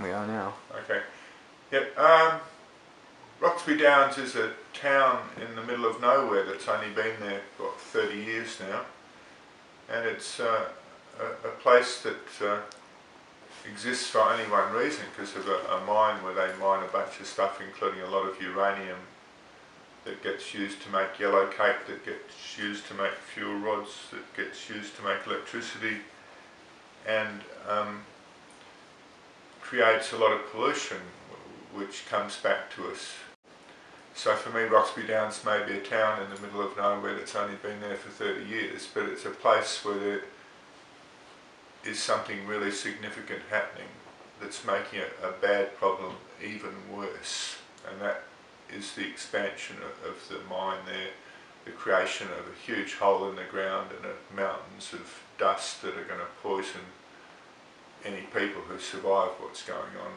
We are now. Okay. Yep. Roxby Downs is a town in the middle of nowhere that's only been there, what, 30 years now. And it's a place that exists for only one reason, because of a mine where they mine a bunch of stuff, including a lot of uranium that gets used to make yellow cake, that gets used to make fuel rods, that gets used to make electricity, and creates a lot of pollution which comes back to us. So for me, Roxby Downs may be a town in the middle of nowhere that's only been there for 30 years, but it's a place where there is something really significant happening that's making a bad problem even worse, and that is the expansion of the mine there, the creation of a huge hole in the ground and mountains of dust that are going to poison any people who survive what's going on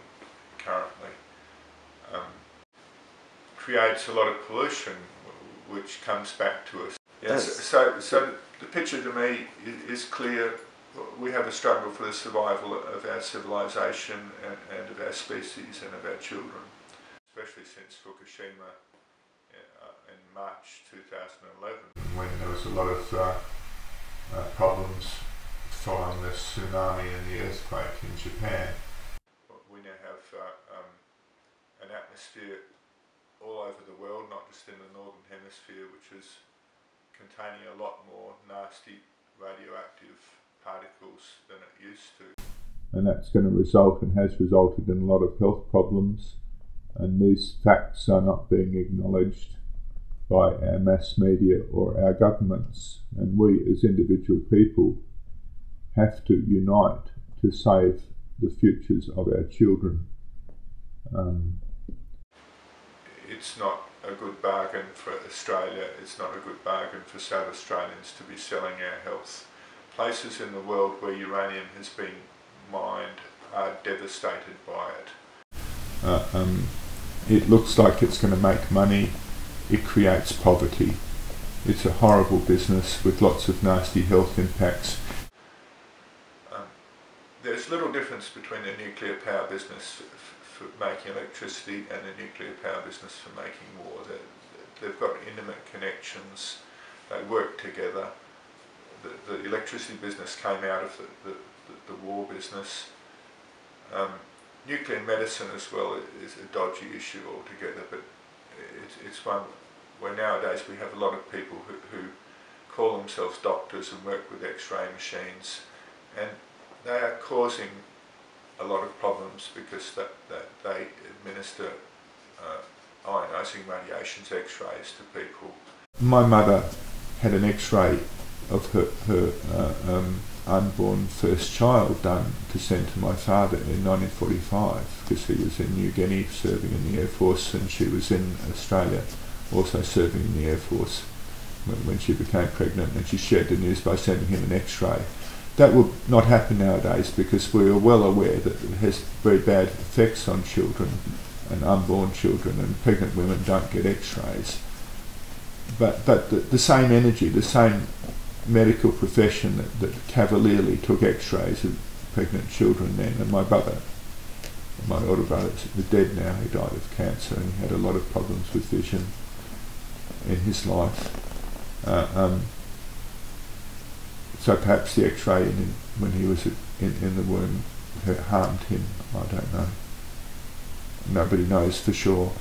currently. Creates a lot of pollution which comes back to us. Yes. So the picture to me is clear. We have a struggle for the survival of our civilization and of our species and of our children, especially since Fukushima in March 2011, when there was a lot of problems following the tsunami and the earthquake in Japan. We now have an atmosphere all over the world, not just in the northern hemisphere, which is containing a lot more nasty radioactive particles than it used to. And that's going to result and has resulted in a lot of health problems, and these facts are not being acknowledged by our mass media or our governments, and we as individual people have to unite to save the futures of our children. It's not a good bargain for Australia, it's not a good bargain for South Australians to be selling our health. Places in the world where uranium has been mined are devastated by it. It looks like it's going to make money, it creates poverty. It's a horrible business with lots of nasty health impacts. There's little difference between the nuclear power business for making electricity and the nuclear power business for making war. They've got intimate connections, they work together. The electricity business came out of the war business. Nuclear medicine as well is a dodgy issue altogether, but it's one where nowadays we have a lot of people who call themselves doctors and work with X-ray machines, and they are causing a lot of problems because they administer ionising radiations, X-rays to people. My mother had an X-ray of her unborn first child done to send to my father in 1945, because he was in New Guinea serving in the Air Force, and she was in Australia also serving in the Air Force when she became pregnant, and she shared the news by sending him an X-ray. That would not happen nowadays because we are well aware that it has very bad effects on children and unborn children, and pregnant women don't get X-rays. But the same energy, the same medical profession that cavalierly took X-rays of pregnant children then, and my older brother is dead now, he died of cancer, and he had a lot of problems with vision in his life. So perhaps the X-ray when he was in the womb harmed him, I don't know. Nobody knows for sure.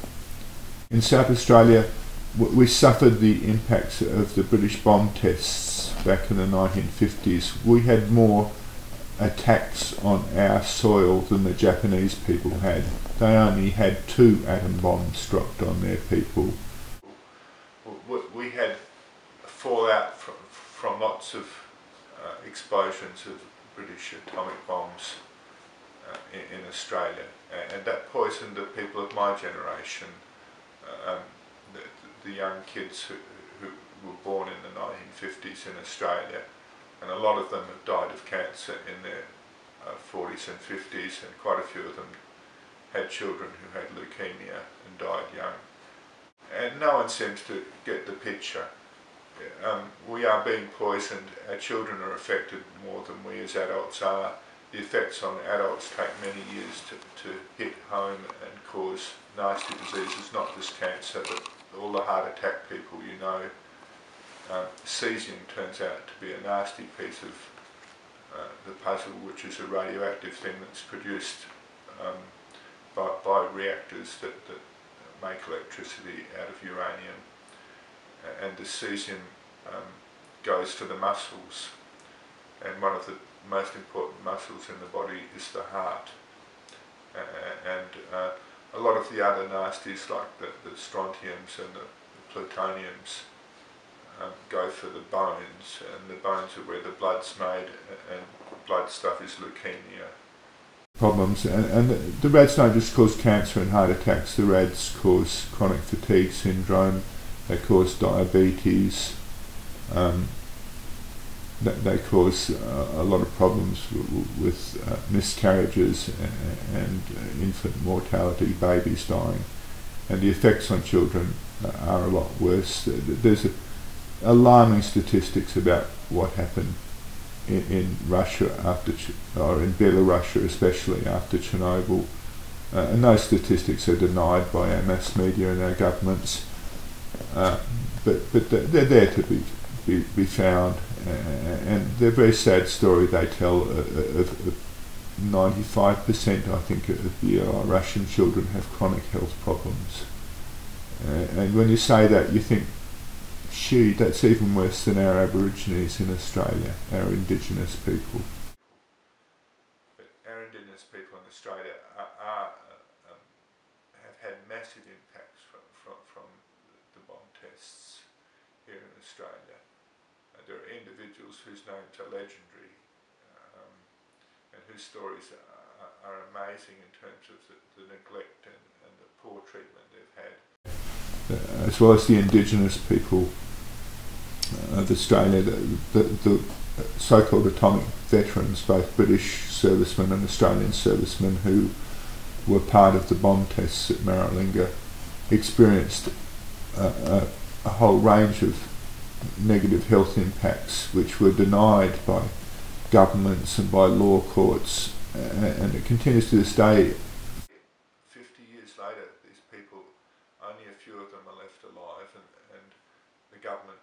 In South Australia, we suffered the impacts of the British bomb tests back in the 1950s. We had more attacks on our soil than the Japanese people had. They only had 2 atom bombs dropped on their people. We had fallout from lots of explosions of British atomic bombs in Australia, and that poisoned the people of my generation, the young kids who were born in the 1950s in Australia, and a lot of them have died of cancer in their 40s and 50s, and quite a few of them had children who had leukemia and died young. And no one seems to get the picture. We are being poisoned, our children are affected more than we as adults are. The effects on adults take many years to home and cause nasty diseases, not just cancer, but all the heart attack people you know. Cesium turns out to be a nasty piece of the puzzle, which is a radioactive thing that's produced by reactors that make electricity out of uranium. And the cesium goes to the muscles, and one of the most important muscles in the body is the heart. And a lot of the other nasties, like the strontiums and the plutoniums, go for the bones, and the bones are where the blood's made, and blood stuff is leukemia. Problems, and the RADs don't just cause cancer and heart attacks, the RADs cause chronic fatigue syndrome, they cause diabetes, they cause a lot of problems with miscarriages and infant mortality, babies dying, and the effects on children are a lot worse. There's alarming statistics about what happened in Russia or in Belarus especially after Chernobyl, and those statistics are denied by our mass media and our governments, but they're there to be found, and they're a very sad story they tell of 95% I think of the Russian children have chronic health problems, and when you say that you think, gee, that's even worse than our Aborigines in Australia, our Indigenous people. But our Indigenous people in Australia have had massive impacts from the bomb tests here in Australia. There are individuals whose names are legendary, and whose stories are amazing in terms of the neglect and the poor treatment they've had. As well as the Indigenous people of Australia, the so-called atomic veterans, both British servicemen and Australian servicemen who were part of the bomb tests at Maralinga, experienced a whole range of negative health impacts which were denied by governments and by law courts, and it continues to this day. 50 years later, these people, only a few of them are left alive, and the government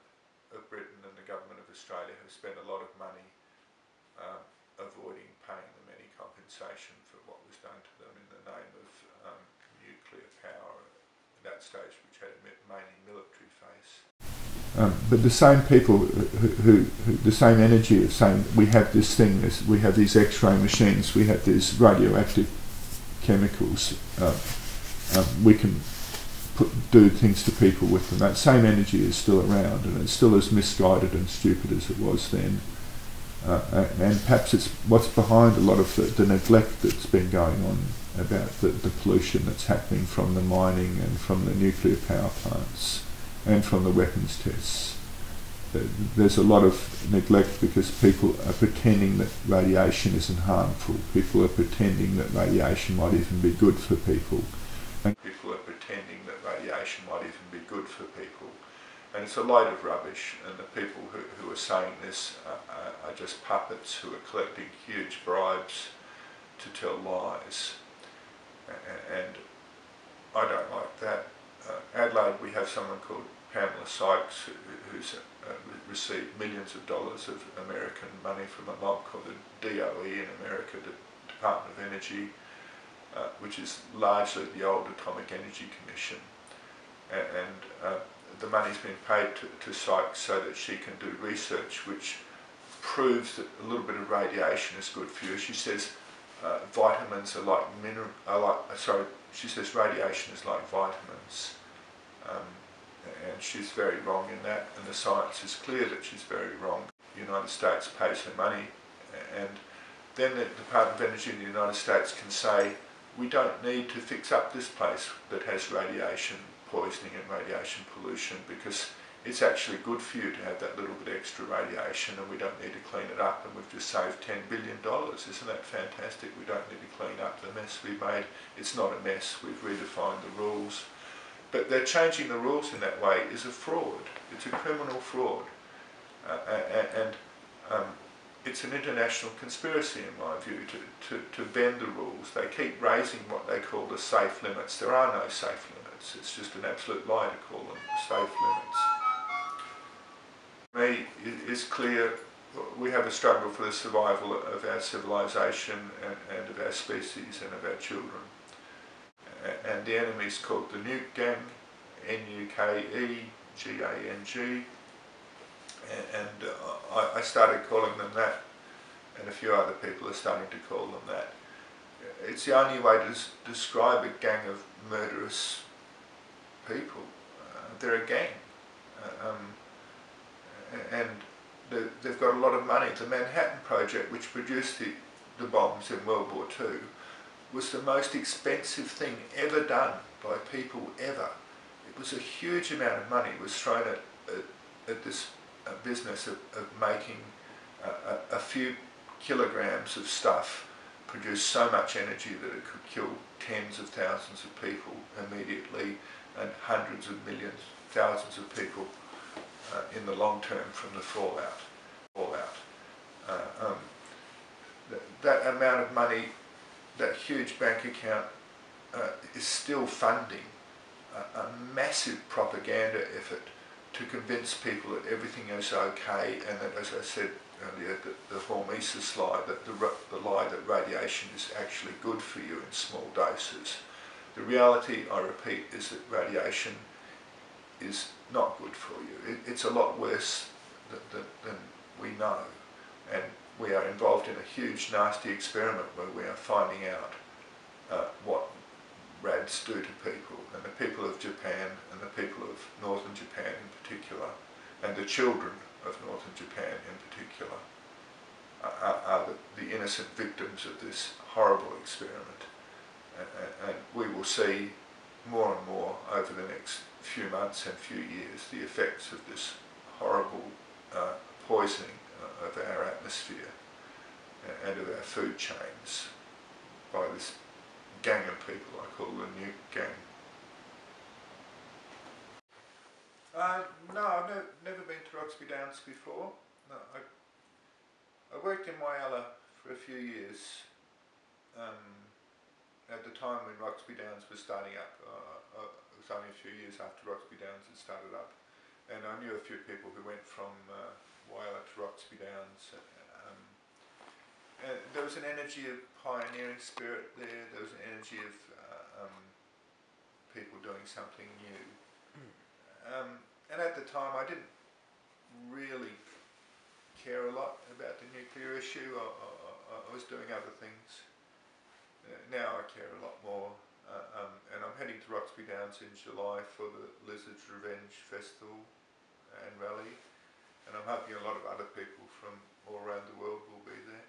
of Britain and the government of Australia have spent a lot of money avoiding paying them any compensation for what was done to them in the name of nuclear power at that stage, which had a mainly military face. But the same people who the same energy of saying we have this thing, we have these X-ray machines, we have these radioactive chemicals, we can do things to people with them. That same energy is still around, and it's still as misguided and stupid as it was then. And perhaps it's what's behind a lot of the neglect that's been going on about the pollution that's happening from the mining and from the nuclear power plants and from the weapons tests. There's a lot of neglect because people are pretending that radiation isn't harmful. People are pretending that radiation might even be good for people. And people are pretending that radiation might even be good for people. And it's a load of rubbish, and the people who are saying this are just puppets who are collecting huge bribes to tell lies. And I don't like that. Adelaide, we have someone called Pamela Sykes who's received millions of dollars of American money from a mob called the DOE in America, the Department of Energy, which is largely the old Atomic Energy Commission. And the money's been paid to Sykes so that she can do research which proves that a little bit of radiation is good for you. She says vitamins are like she says radiation is like vitamins. And she's very wrong in that, and the science is clear that she's very wrong. The United States pays her money, and then the Department of Energy in the United States can say, we don't need to fix up this place that has radiation poisoning and radiation pollution, because it's actually good for you to have that little bit extra radiation, and we don't need to clean it up, and we've just saved $10 billion. Isn't that fantastic? We don't need to clean up the mess we made. It's not a mess, we've redefined the rules. But they're changing the rules in that way is a fraud. It's a criminal fraud. And It's an international conspiracy, in my view, to bend the rules. They keep raising what they call the safe limits. There are no safe limits. It's just an absolute lie to call them safe limits. For me, it is clear we have a struggle for the survival of our civilization and of our species and of our children. And the enemy is called the Nuke Gang, Nukegang, and I started calling them that, and a few other people are starting to call them that. It's the only way to describe a gang of murderous people. They're a gang, and they've got a lot of money. The Manhattan Project, which produced the bombs in World War II, was the most expensive thing ever done by people ever. It was a huge amount of money was thrown at this business of making a few kilograms of stuff produce so much energy that it could kill tens of thousands of people immediately and hundreds of millions, thousands of people in the long term from the fallout. That amount of money, that huge bank account is still funding a massive propaganda effort to convince people that everything is okay, and that, as I said earlier, the hormesis lie, the lie that radiation is actually good for you in small doses. The reality, I repeat, is that radiation is not good for you. It's a lot worse than we know, and we are involved in a huge nasty experiment where we are finding out what rads do to people, and the people of Japan and the people of northern Japan in particular, and the children of northern Japan in particular, are the innocent victims of this horrible experiment. And we will see more and more over the next few months and few years the effects of this horrible poisoning of our atmosphere and of our food chains by this gang of people I call the Nuke Gang. No, I've never been to Roxby Downs before. No, I worked in Whyalla for a few years. At the time when Roxby Downs was starting up, it was only a few years after Roxby Downs had started up, and I knew a few people who went from Whyalla to Roxby Downs. There was an energy of pioneering spirit there. There was an energy of people doing something new. And at the time, I didn't really care a lot about the nuclear issue. I was doing other things. Now I care a lot more, and I'm heading to Roxby Downs in July for the Lizard's Revenge Festival and Rally, and I'm hoping a lot of other people from all around the world will be there.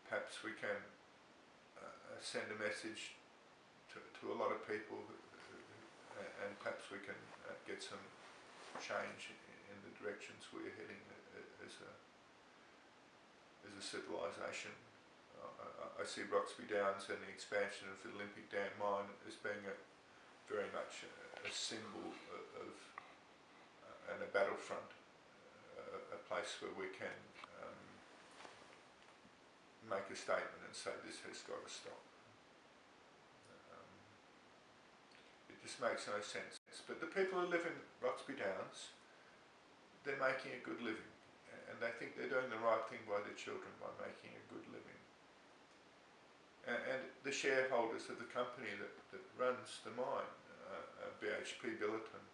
Perhaps we can send a message to a lot of people, and perhaps we can get some change in the directions we're heading as a civilization. I see Roxby Downs and the expansion of the Olympic Dam mine as being very much a symbol of and a battlefront, a place where we can make a statement and say this has got to stop. It just makes no sense. But the people who live in Roxby Downs, they're making a good living, and they think they're doing the right thing by their children by making a good living. And the shareholders of the company that runs the mine, BHP Billiton,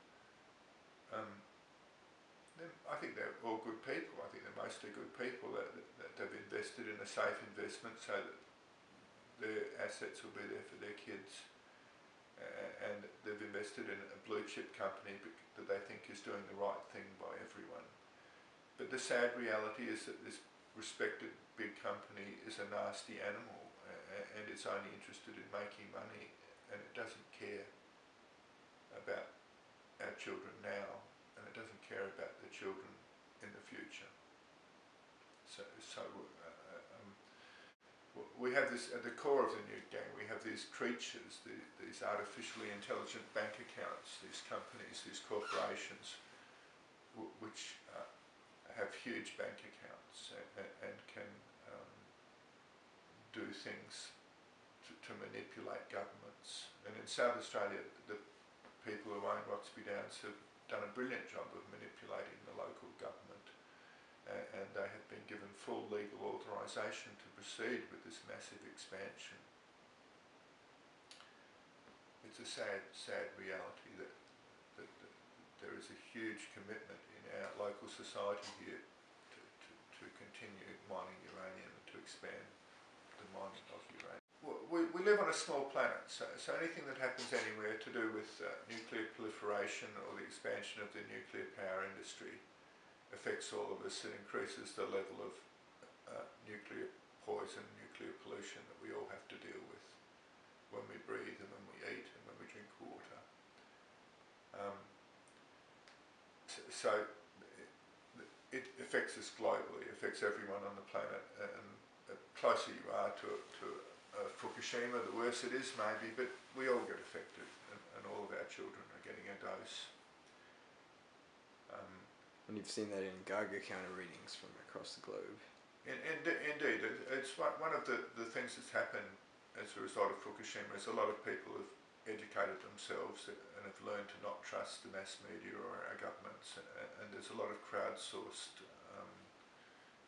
I think they're all good people. I think they're mostly good people that they've invested in a safe investment so that their assets will be there for their kids, and they've invested in a blue chip company that they think is doing the right thing by everyone. But the sad reality is that this respected big company is a nasty animal, and it's only interested in making money, and it doesn't care about our children now, and it doesn't care about the children in the future. So we have this, at the core of the Nuke Gang, we have these creatures, these artificially intelligent bank accounts, these companies, these corporations, which have huge bank accounts and can do things to manipulate governments. And in South Australia, the people who own Roxby Downs have done a brilliant job of manipulating the local government, and they have been given full legal authorisation to proceed with this massive expansion. It's a sad reality that there is a huge commitment in our local society here to continue mining uranium and to expand the mining of uranium. We live on a small planet, so anything that happens anywhere to do with nuclear proliferation or the expansion of the nuclear power industry affects all of us and increases the level of nuclear poison, nuclear pollution that we all have to deal with when we breathe and when we eat and when we drink water. So it affects us globally, it affects everyone on the planet, and the closer you are to Fukushima, the worse it is maybe, but we all get affected, and all of our children are getting a dose. And you've seen that in Geiger counter readings from across the globe. Indeed, it's one of the things that's happened as a result of Fukushima is a lot of people have educated themselves and have learned to not trust the mass media or our governments, and there's a lot of crowdsourced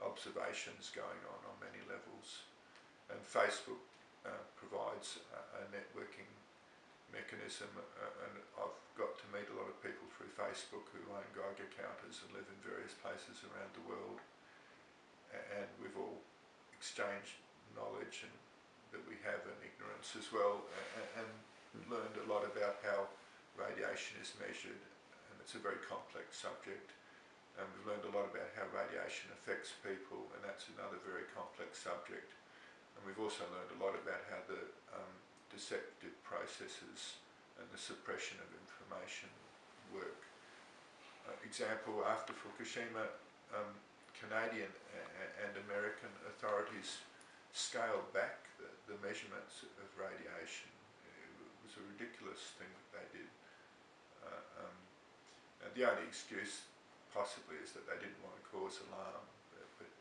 observations going on many levels. And Facebook provides a networking mechanism, and I've got to meet a lot of people through Facebook who own Geiger counters and live in various places around the world, and we've all exchanged knowledge and that we have and ignorance as well, and learned a lot about how radiation is measured, and it's a very complex subject. And we've learned a lot about how radiation affects people, and that's another very complex subject. And we've also learned a lot about how the deceptive processes and the suppression of information work. Example, after Fukushima, Canadian and American authorities scaled back the measurements of radiation. It was a ridiculous thing that they did. And the only excuse possibly is that they didn't want to cause alarm, but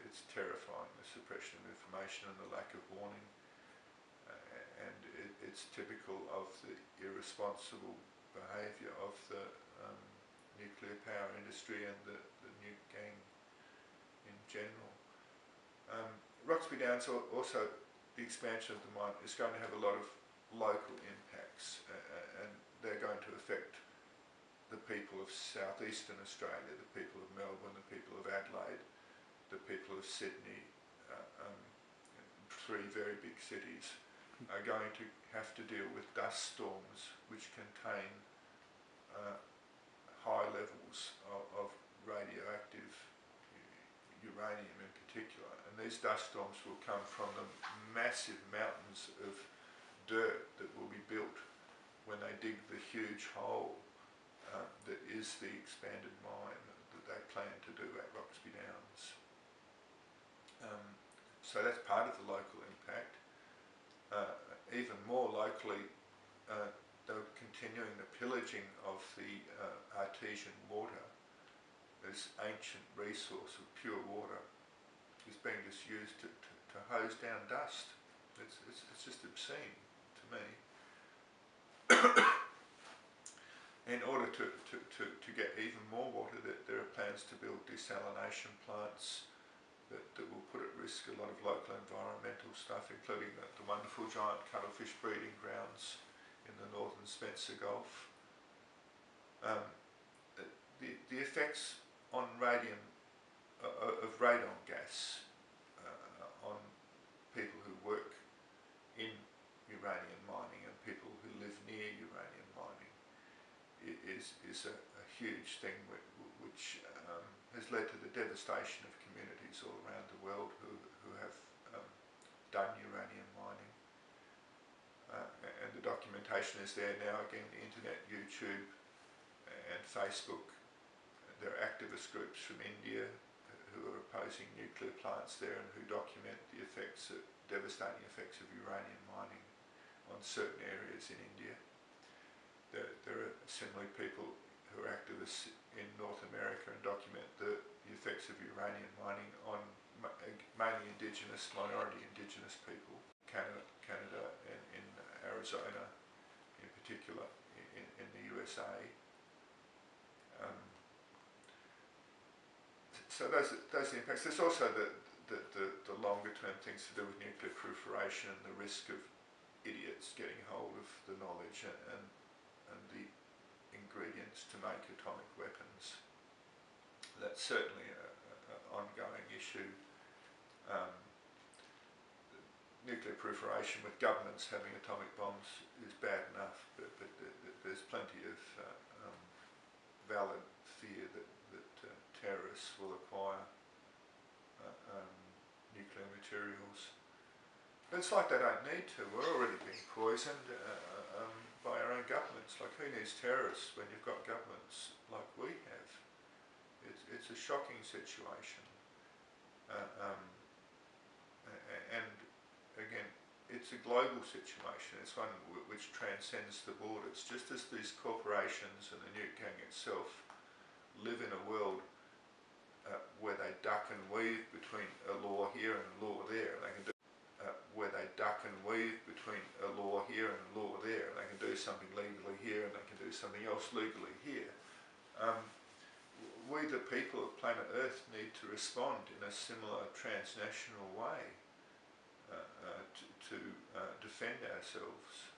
it's terrifying, the suppression of information and the lack of warning. And it's typical of the irresponsible behaviour of the nuclear power industry and the nuke gang in general. Roxby Downs also, the expansion of the mine is going to have a lot of local impacts, and they're going to affect the people of southeastern Australia, the people of Melbourne, the people of Adelaide, the people of Sydney. Three very big cities are going to have to deal with dust storms which contain high levels of radioactive uranium in particular, and these dust storms will come from the massive mountains of dirt that will be built when they dig the huge hole that is the expanded mine that they plan to do at Roxby Downs. So that's part of the local impact. Even more locally, they're continuing the pillaging of the artesian water. This ancient resource of pure water is being just used to hose down dust. It's just obscene to me. In order to get even more water, there are plans to build desalination plants that will put at risk a lot of local environmental stuff, including the wonderful giant cuttlefish breeding grounds in the northern Spencer Gulf. The effects on radium, of radon gas on people who work in uranium mining and people who live near uranium mining is a huge thing which has led to the devastation of communities all around the world who have done uranium mining. And the documentation is there now, again, the internet, YouTube and Facebook. There are activist groups from India who are opposing nuclear plants there and who document the effects, devastating effects of uranium mining on certain areas in India. There are similarly people who are activists in North America and document the effects of uranium mining on mainly minority indigenous people, Canada and in Arizona in particular, in the USA. So those are the impacts. There's also the longer term things to do with nuclear proliferation and the risk of idiots getting hold of the knowledge and the ingredients to make atomic weapons. That's certainly an ongoing issue. Nuclear proliferation with governments having atomic bombs is bad enough, but there's plenty of valid fear that terrorists will acquire nuclear materials. But it's like they don't need to. We're already being poisoned by our own governments. Like, who needs terrorists when you've got governments like we have? It's a shocking situation. And again, it's a global situation. It's one which transcends the borders. Just as these corporations and the nuke gang itself live in a world where they duck and weave between a law here and a law there, and they can do where they duck and weave between a law here and a law there, and they can do something legally here and they can do something else legally here. We, the people of planet Earth, need to respond in a similar transnational way to defend ourselves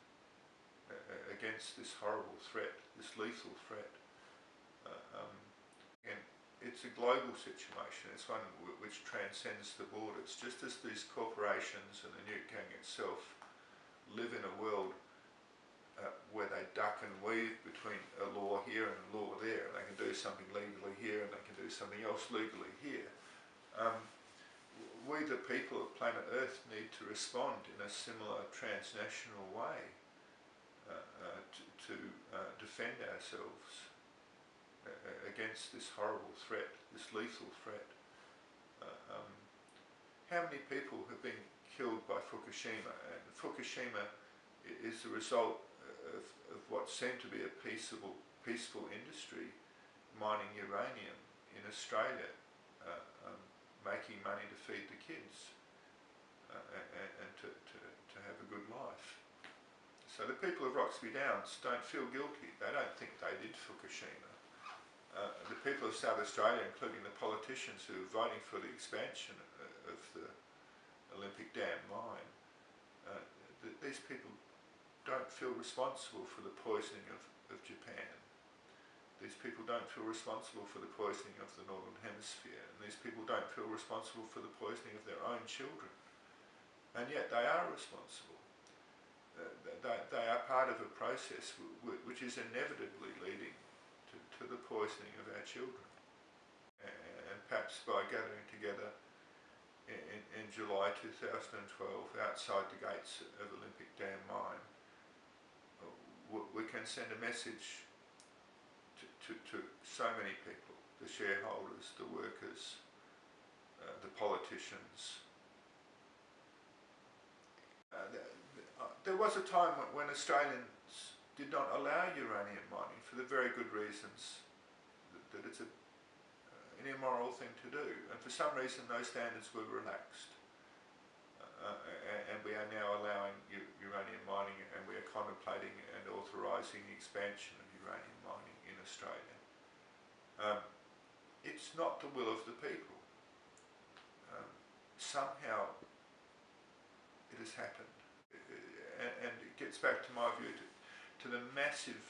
against this horrible threat, this lethal threat. And it's a global situation. It's one which transcends the borders. Just as these corporations and the nuke gang itself live in a world where they duck and weave between a law here and a law there, and they can do something legally here and they can do something else legally here. We, the people of planet Earth, need to respond in a similar transnational way to defend ourselves against this horrible threat, this lethal threat. How many people have been killed by Fukushima? And Fukushima is the result of what seemed to be a peaceful industry, mining uranium in Australia, making money to feed the kids and to have a good life. So the people of Roxby Downs don't feel guilty. They don't think they did Fukushima. The people of South Australia, including the politicians who are voting for the expansion of the Olympic Dam mine, these people don't feel responsible for the poisoning of Japan. These people don't feel responsible for the poisoning of the Northern Hemisphere, and these people don't feel responsible for the poisoning of their own children. And yet they are responsible. They are part of a process which is inevitably leading to the poisoning of our children. And perhaps by gathering together in July 2012 outside the gates of Olympic Dam mine, we can send a message to so many people, the shareholders, the workers, the politicians. There was a time when Australians did not allow uranium mining for the very good reasons that it's an immoral thing to do, and for some reason those standards were relaxed. And we are now allowing uranium mining, and we are contemplating and authorising the expansion of uranium mining in Australia. It's not the will of the people. Somehow it has happened. And it gets back to my view to the massive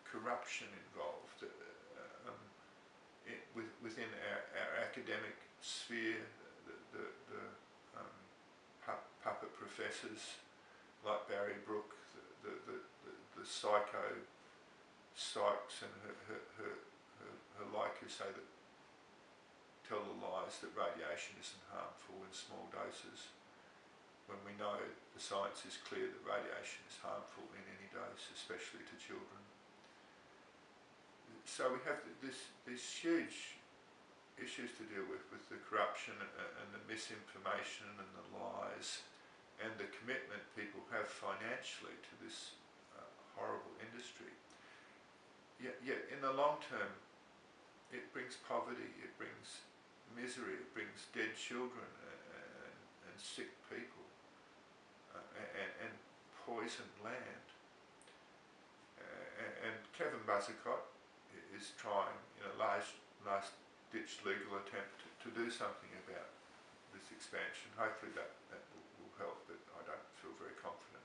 corruption involved within our academic sphere, the puppet professors like Barry Brook, the psycho Sykes and her like, who say that, tell the lies that radiation isn't harmful in small doses, when we know the science is clear that radiation is harmful in any dose, especially to children. So we have these huge issues to deal with the corruption and the misinformation and the lies and the commitment people have financially to this horrible industry. yet in the long term, it brings poverty, it brings misery, it brings dead children and sick people and poisoned land. And Kevin Buzzacott is trying, last ditch legal attempt to do something about this expansion. Hopefully that will help, but I don't feel very confident.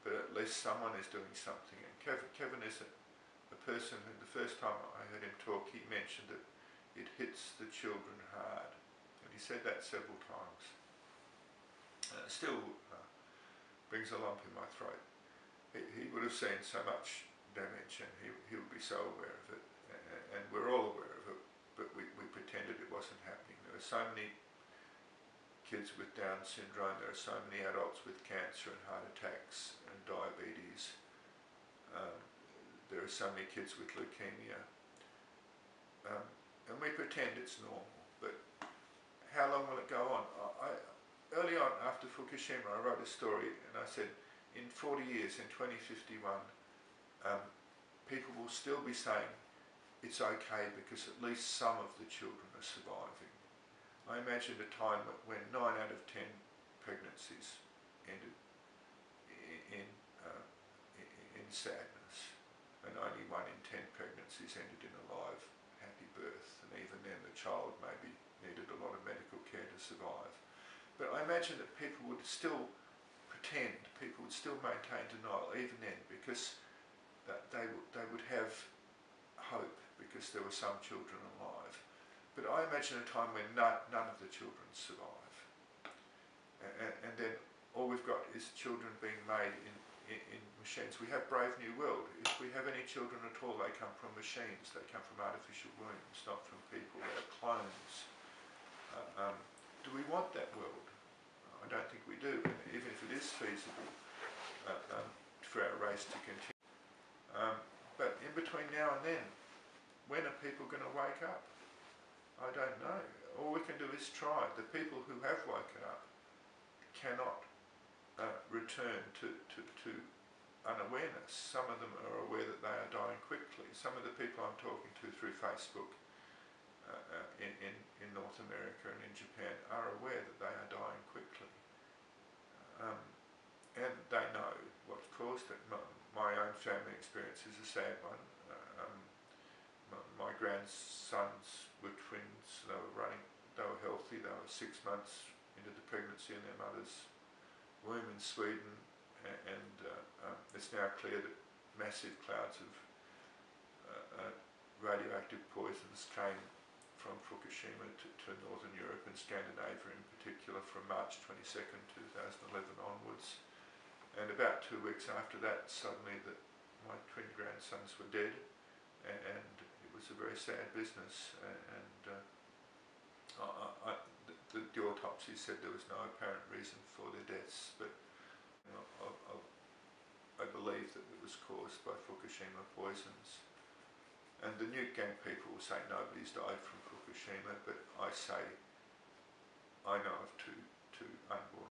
But at least someone is doing something. And Kevin is a person who, the first time I heard him talk, he mentioned that it hits the children hard. And he said that several times. And it still brings a lump in my throat. He would have seen so much damage, and he would be so aware of it. And we're all aware of it, but we pretended it wasn't happening. There are so many kids with Down syndrome, there are so many adults with cancer and heart attacks and diabetes. There are so many kids with leukemia. And we pretend it's normal, but how long will it go on? Early on, after Fukushima, I wrote a story and I said, in 40 years, in 2051, people will still be saying it's okay because at least some of the children are surviving. I imagined a time when 9 out of 10 pregnancies ended in sadness, and only 1 in 10 pregnancies ended in a live, happy birth, and even then the child maybe needed a lot of medical care to survive. But I imagine that people would still pretend, people would still maintain denial even then, because that they would have hope because there were some children alive. But I imagine a time when none of the children survive. And then all we've got is children being made in machines. We have Brave New World. If we have any children at all, they come from machines. They come from artificial wombs, not from people. They're clones. Do we want that world? I don't think we do, even if it is feasible for our race to continue. But in between now and then, when are people going to wake up? I don't know. All we can do is try. The people who have woken up cannot return to unawareness. Some of them are aware that they are dying quickly. Some of the people I'm talking to through Facebook in North America and in Japan are aware that they are dying quickly. And they know what's caused it. My own family experience is a sad one. My grandsons were twins. They were healthy. They were 6 months into the pregnancy in their mother's womb in Sweden, and it's now clear that massive clouds of radioactive poisons came from Fukushima to Northern Europe and Scandinavia in particular from March 22nd, 2011 onwards. And about 2 weeks after that, suddenly my twin grandsons were dead, and it was a very sad business. The autopsy said there was no apparent reason for their deaths, but I believe that it was caused by Fukushima poisons. And the nuke gang people will say nobody's died from Fukushima, but I say I know of two unborn